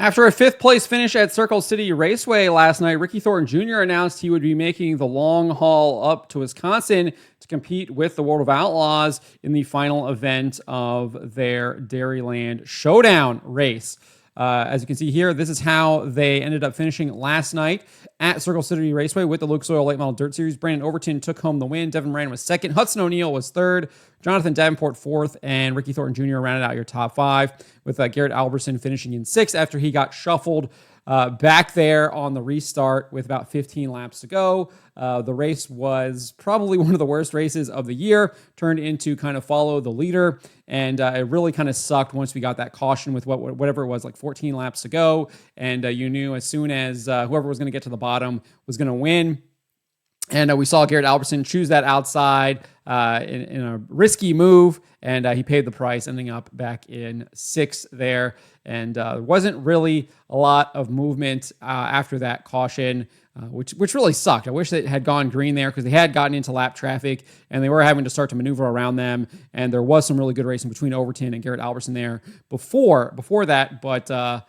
After a fifth-place finish at Circle City Raceway last night, Ricky Thornton Jr. announced he would be making the long haul up to Wisconsin to compete with the World of Outlaws in the final event of their Dairyland Showdown race. As you can see here, this is how they ended up finishing last night at Circle City Raceway with the Lucas Oil Late Model Dirt Series. Brandon Overton took home the win. Devin Moran was second. Hudson O'Neill was third. Jonathan Davenport fourth. And Ricky Thornton Jr. rounded out your top five with Garrett Alberson finishing in sixth after he got shuffled back there on the restart with about 15 laps to go. The race was probably one of the worst races of the year, turned into kind of follow the leader. And it really kind of sucked once we got that caution with whatever it was, like 14 laps to go. And you knew as soon as whoever was going to get to the bottom was going to win. And we saw Garrett Alberson choose that outside in a risky move, and he paid the price, ending up back in sixth there. And there wasn't really a lot of movement after that caution, which really sucked. I wish it had gone green there because they had gotten into lap traffic, and they were having to start to maneuver around them. And there was some really good racing between Overton and Garrett Alberson there before that, but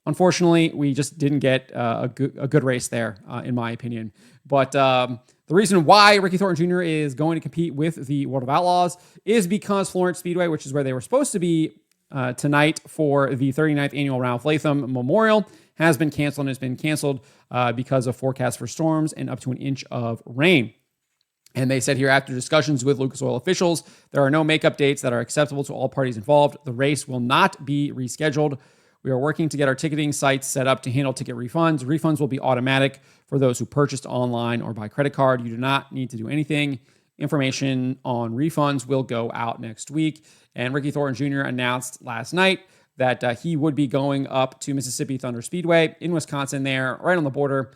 unfortunately, we just didn't get a good race there, in my opinion. But the reason why Ricky Thornton Jr. is going to compete with the World of Outlaws is because Florence Speedway, which is where they were supposed to be tonight for the 39th annual Ralph Latham Memorial, has been canceled, and has been canceled because of forecasts for storms and up to an inch of rain. And they said here, after discussions with Lucas Oil officials, there are no makeup dates that are acceptable to all parties involved. The race will not be rescheduled. We are working to get our ticketing sites set up to handle ticket refunds. Refunds will be automatic for those who purchased online or by credit card. You do not need to do anything. Information on refunds will go out next week. And Ricky Thornton Jr. announced last night that he would be going up to Mississippi Thunder Speedway in Wisconsin there, right on the border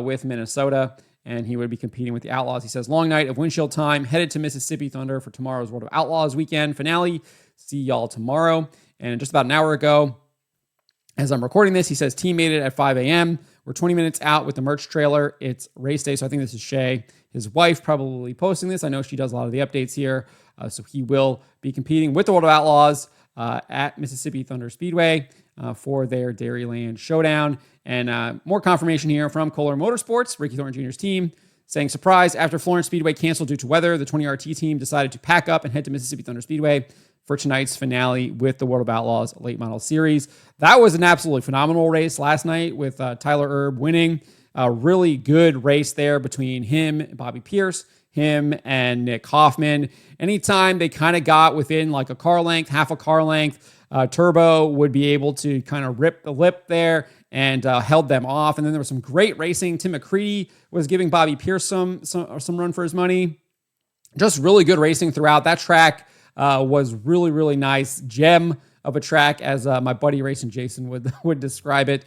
with Minnesota. And he would be competing with the Outlaws. He says, long night of windshield time, headed to Mississippi Thunder for tomorrow's World of Outlaws weekend finale. See y'all tomorrow. And just about an hour ago, as I'm recording this, he says, team made it at 5 a.m. We're 20 minutes out with the merch trailer. It's race day, so I think this is Shay, his wife, probably posting this. I know she does a lot of the updates here. So he will be competing with the World of Outlaws at Mississippi Thunder Speedway for their Dairyland Showdown. And more confirmation here from Kohler Motorsports, Ricky Thornton Jr.'s team, saying, surprise, after Florence Speedway canceled due to weather, the 20RT team decided to pack up and head to Mississippi Thunder Speedway for tonight's finale with the World of Outlaws Late Model Series. That was an absolutely phenomenal race last night with Tyler Erb winning. A really good race there between him, Bobby Pierce, him and Nick Hoffman. Anytime they kind of got within like a car length, half a car length, Turbo would be able to kind of rip the lip there and held them off. And then there was some great racing. Tim McCready was giving Bobby Pierce some run for his money. Just really good racing throughout. That track was really, really nice. Gem of a track, as my buddy Racing Jason would describe it.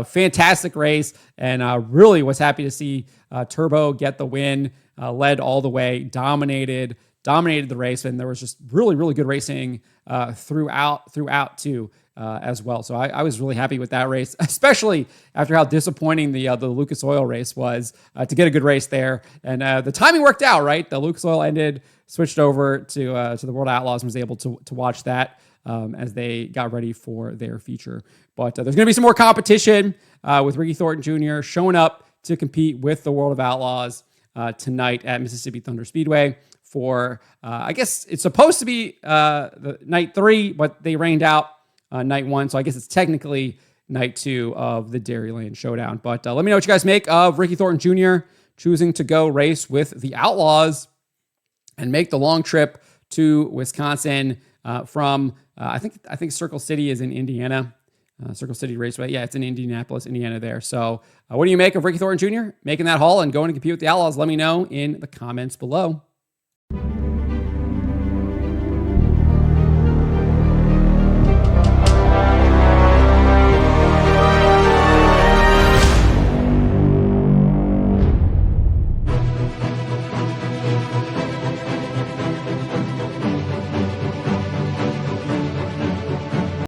Fantastic race, and really was happy to see Turbo get the win. Led all the way, dominated the race, and there was just really, really good racing throughout too. As well. So I was really happy with that race, especially after how disappointing the Lucas Oil race was to get a good race there. And the timing worked out, right? The Lucas Oil ended, switched over to the World Outlaws, and was able to watch that as they got ready for their feature. But there's going to be some more competition with Ricky Thornton Jr. showing up to compete with the World of Outlaws tonight at Mississippi Thunder Speedway for, I guess it's supposed to be the night 3, but they rained out night 1, so I guess it's technically night 2 of the Dairyland Showdown. But let me know what you guys make of Ricky Thornton Jr. choosing to go race with the Outlaws and make the long trip to Wisconsin from I think Circle City is in Indiana. Circle City Raceway, yeah, it's in Indianapolis, Indiana there. So what do you make of Ricky Thornton Jr. making that haul and going to compete with the Outlaws? Let me know in the comments below.